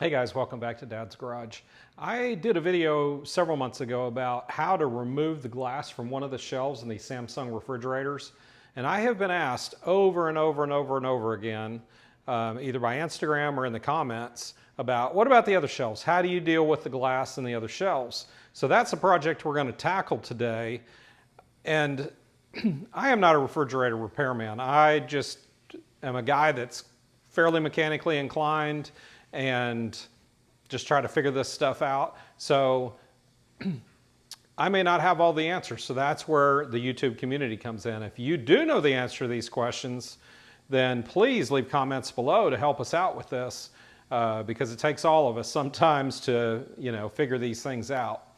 Hey guys, welcome back to Dad's Garage. I did a video several months ago about how to remove the glass from one of the shelves in these Samsung refrigerators. And I have been asked over and over and over and over again, either by Instagram or in the comments, about what about the other shelves? How do you deal with the glass in the other shelves? So that's a project we're going to tackle today. And I am not a refrigerator repairman. I just am a guy that's fairly mechanically inclined and just try to figure this stuff out. So I may not have all the answers. So that's where the YouTube community comes in. If you do know the answer to these questions, then please leave comments below to help us out with this, because it takes all of us sometimes to, figure these things out.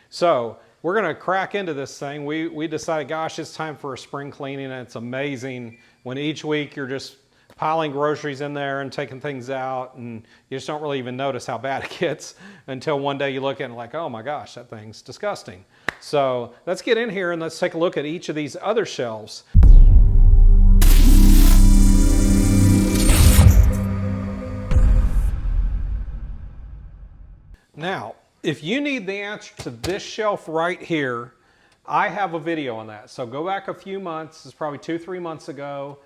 So we're going to crack into this thing. We decided, gosh, it's time for a spring cleaning, and it's amazing when each week you're just piling groceries in there and taking things out, and you just don't really even notice how bad it gets until one day you look at it and like, oh my gosh, that thing's disgusting. So let's get in here and let's take a look at each of these other shelves. Now, if you need the answer to this shelf right here, I have a video on that. So go back a few months, it's probably 2-3 months ago.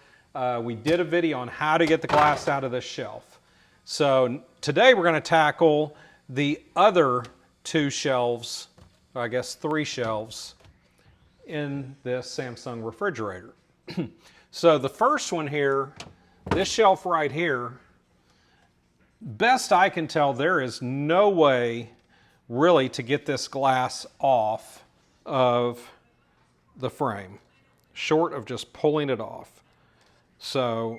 We did a video on how to get the glass out of this shelf. So today we're going to tackle the other two shelves, or I guess 3 shelves in this Samsung refrigerator. So the first one here, this shelf right here, best I can tell, there is no way really to get this glass off of the frame, short of just pulling it off. So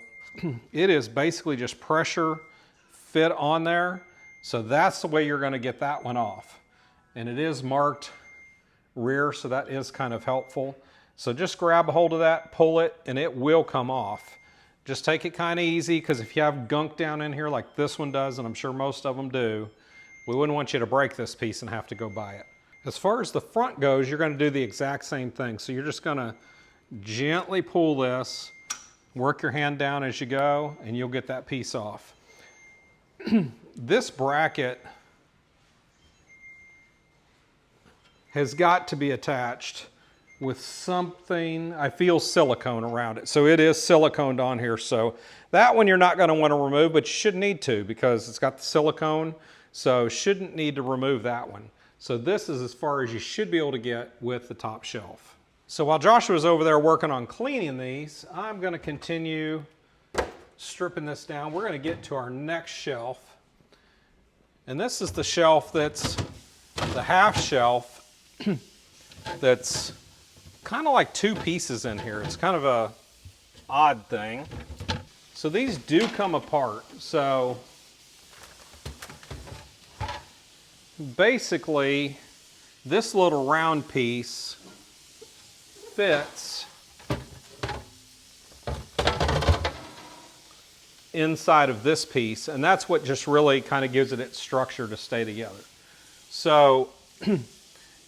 it is basically just pressure fit on there. So that's the way you're going to get that one off. And it is marked rear, so that is kind of helpful. So just grab a hold of that, pull it, and it will come off. Just take it kind of easy, because if you have gunk down in here like this one does, and I'm sure most of them do, we wouldn't want you to break this piece and have to go buy it. As far as the front goes, you're going to do the exact same thing. So you're just going to gently pull this, work your hand down as you go, and you'll get that piece off. This bracket has got to be attached with something, I feel silicone around it. So it is siliconed on here. So that one you're not going to want to remove, but you shouldn't need to because it's got the silicone. So shouldn't need to remove that one. So this is as far as you should be able to get with the top shelf. So while Joshua's over there working on cleaning these, I'm going to continue stripping this down. We're going to get to our next shelf. And this is the shelf that's the half shelf that's kind of like 2 pieces in here. It's kind of a odd thing. So these do come apart. So basically this little round piece fits inside of this piece, and that's what just really kind of gives it its structure to stay together. So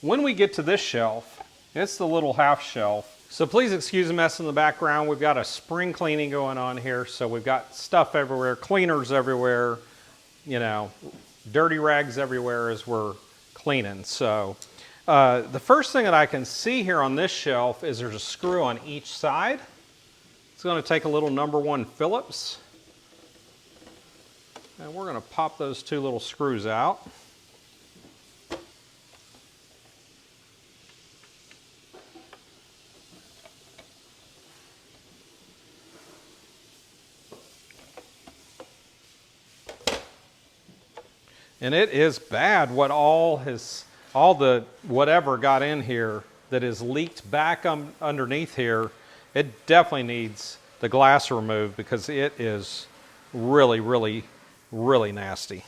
when we get to this shelf, it's the little half shelf. So please excuse the mess in the background. We've got a spring cleaning going on here, so we've got stuff everywhere, cleaners everywhere, dirty rags everywhere as we're cleaning. So the first thing that I can see here on this shelf is there's a screw on each side. It's going to take a little #1 Phillips, and we're going to pop those 2 little screws out. And it is bad what all the whatever got in here that is leaked back underneath here. It definitely needs the glass removed because it is really, really, really nasty.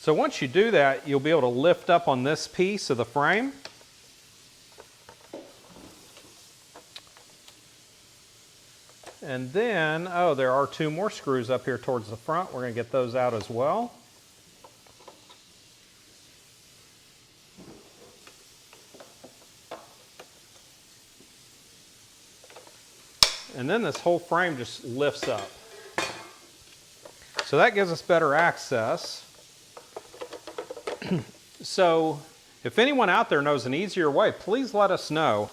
So once you do that, you'll be able to lift up on this piece of the frame. And then, oh, there are 2 more screws up here towards the front. We're going to get those out as well. And then this whole frame just lifts up. So that gives us better access. So if anyone out there knows an easier way, please let us know.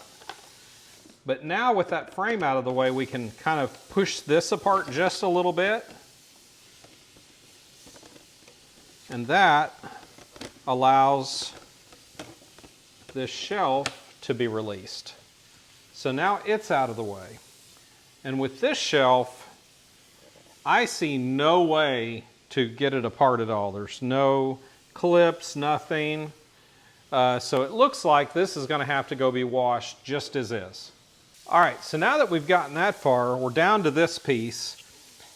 But now with that frame out of the way, we can kind of push this apart just a little bit. And that allows this shelf to be released. So now it's out of the way. And with this shelf, I see no way to get it apart at all. There's no clips, nothing. So it looks like this is going to have to go be washed just as is. All right, so now that we've gotten that far, we're down to this piece,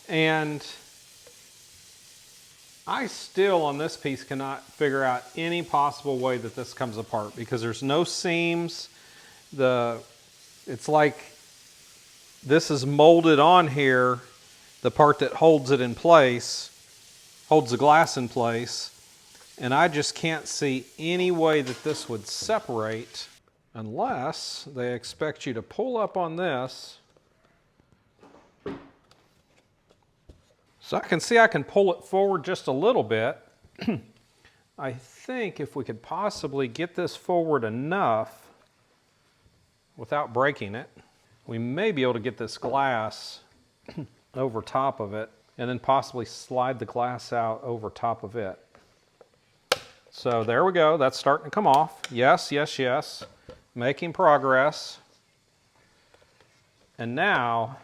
and I still on this piece cannot figure out any possible way that this comes apart because there's no seams. It's like this is molded on here, the part that holds it in place, holds the glass in place, and I just can't see any way that this would separate unless they expect you to pull up on this. So I can see I can pull it forward just a little bit. I think if we could possibly get this forward enough without breaking it, we may be able to get this glass over top of it and then possibly slide the glass out over top of it. So there we go, that's starting to come off. Yes, yes, yes. Making progress. And now,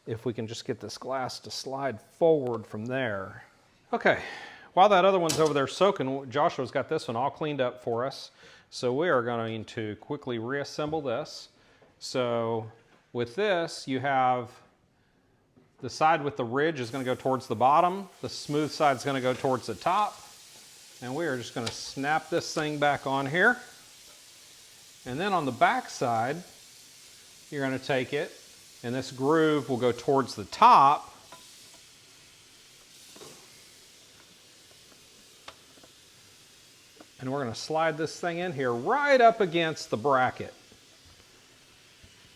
if we can just get this glass to slide forward from there. Okay, while that other one's over there soaking, Joshua's got this one all cleaned up for us. So we are going to quickly reassemble this. So with this, you have the side with the ridge is going to go towards the bottom. The smooth side is going to go towards the top. And we are just going to snap this thing back on here. And then on the back side, you're going to take it, and this groove will go towards the top. And we're going to slide this thing in here right up against the bracket.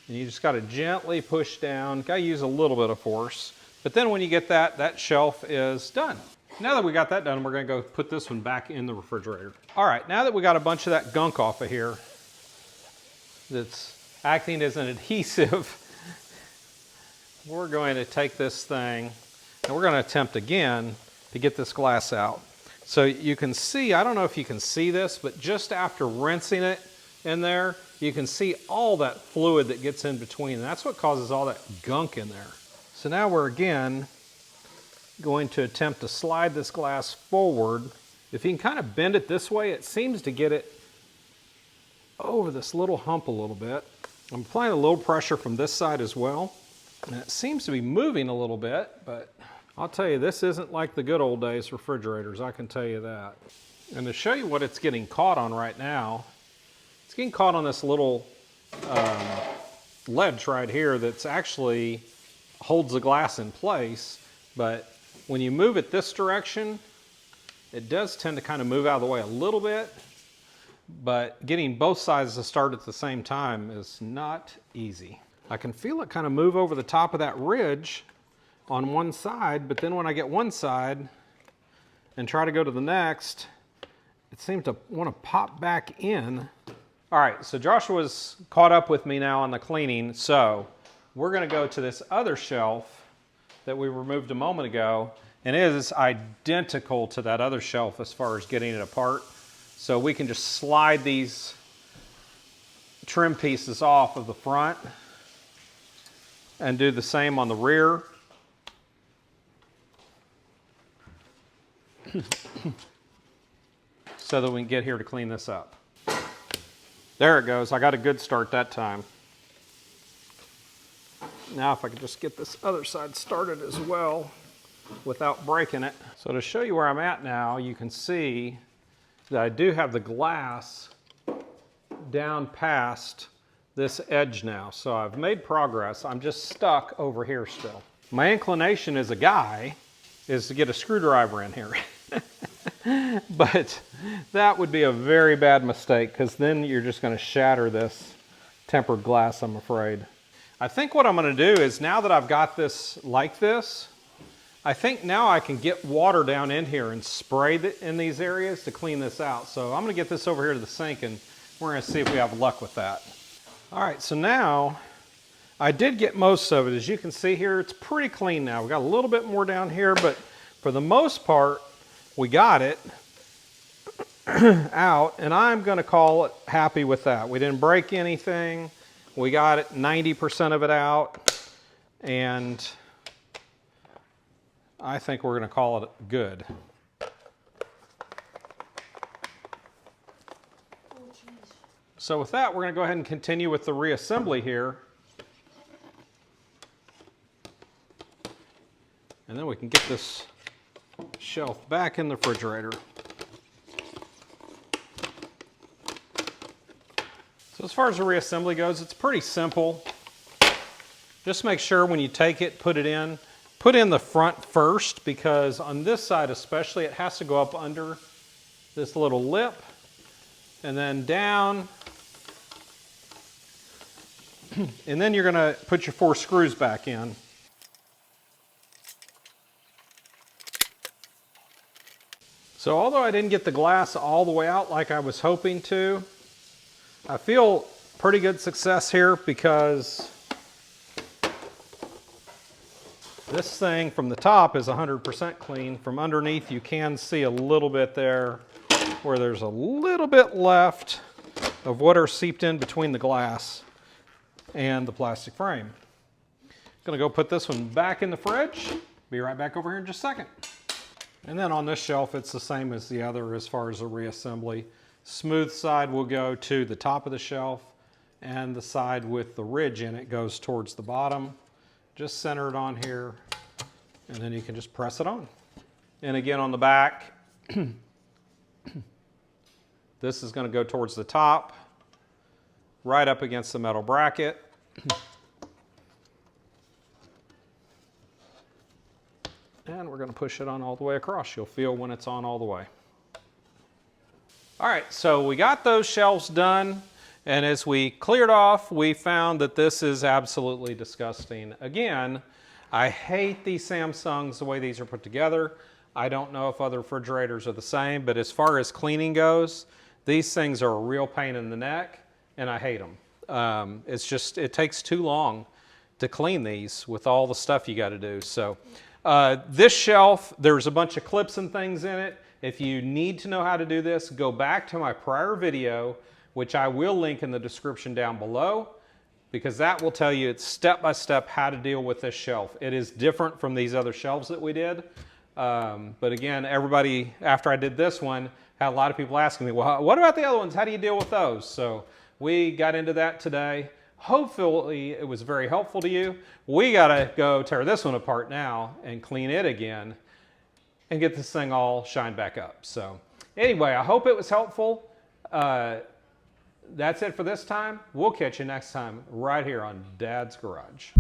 And you just got to gently push down. Got to use a little bit of force. But then when you get that, that shelf is done. Now that we got that done, we're going to go put this one back in the refrigerator. All right, now that we got a bunch of that gunk off of here that's acting as an adhesive, we're going to take this thing and we're going to attempt again to get this glass out. So you can see, I don't know if you can see this, but just after rinsing it in there, you can see all that fluid that gets in between. And that's what causes all that gunk in there. So now we're again going to attempt to slide this glass forward. If you can kind of bend it this way, it seems to get it over this little hump a little bit. I'm applying a little pressure from this side as well. And it seems to be moving a little bit, but I'll tell you, this isn't like the good old days refrigerators, I can tell you that. And to show you what it's getting caught on right now, it's getting caught on this little ledge right here that's actually holds the glass in place, but when you move it this direction, it does tend to kind of move out of the way a little bit, but getting both sides to start at the same time is not easy. I can feel it kind of move over the top of that ridge on one side, but then when I get one side and try to go to the next, it seems to want to pop back in. All right, so Joshua's caught up with me now on the cleaning, so we're going to go to this other shelf that we removed a moment ago, and it is identical to that other shelf as far as getting it apart. So we can just slide these trim pieces off of the front and do the same on the rear. So that we can get here to clean this up. There it goes. I got a good start that time. Now if I could just get this other side started as well without breaking it. So to show you where I'm at now, you can see that I do have the glass down past this edge now. So I've made progress. I'm just stuck over here still. My inclination as a guy is to get a screwdriver in here. But that would be a very bad mistake because then you're just going to shatter this tempered glass, I'm afraid. I think what I'm going to do is now that I've got this like this, I think now I can get water down in here and spray in these areas to clean this out. So I'm gonna get this over here to the sink and we're gonna see if we have luck with that. All right, so now I did get most of it. As you can see here, it's pretty clean now. We got a little bit more down here, but for the most part, we got it out, and I'm gonna call it happy with that. We didn't break anything. We got it 90% of it out, and I think we're gonna call it good. So with that, we're gonna go ahead and continue with the reassembly here. And then we can get this shelf back in the refrigerator. So as far as the reassembly goes, it's pretty simple. Just make sure when you take it, put in the front first, because on this side especially, it has to go up under this little lip and then down. And then you're gonna put your 4 screws back in. So although I didn't get the glass all the way out like I was hoping to, I feel pretty good success here, because this thing from the top is 100% clean. From underneath you can see a little bit there where there's a little bit left of water seeped in between the glass and the plastic frame. Gonna go put this one back in the fridge. Be right back over here in just a second. And then on this shelf, it's the same as the other as far as the reassembly. Smooth side will go to the top of the shelf, and the side with the ridge in it goes towards the bottom. Just center it on here, and then you can just press it on. And again on the back, this is going to go towards the top, right up against the metal bracket. And we're going to push it on all the way across. You'll feel when it's on all the way. All right, so we got those shelves done, and as we cleared off, we found that this is absolutely disgusting. Again, I hate these Samsungs the way these are put together. I don't know if other refrigerators are the same, but as far as cleaning goes, these things are a real pain in the neck, and I hate them. It takes too long to clean these with all the stuff you got to do. So this shelf, there's a bunch of clips and things in it. If you need to know how to do this, go back to my prior video, which I will link in the description down below, because that will tell you it's step-by-step how to deal with this shelf. It is different from these other shelves that we did. But again, everybody, after I did this one, had a lot of people asking me, well, what about the other ones? How do you deal with those? So we got into that today. Hopefully it was very helpful to you. We gotta go tear this one apart now and clean it again and get this thing all shined back up. So anyway, I hope it was helpful. That's it for this time. We'll catch you next time right here on Dad's Garage.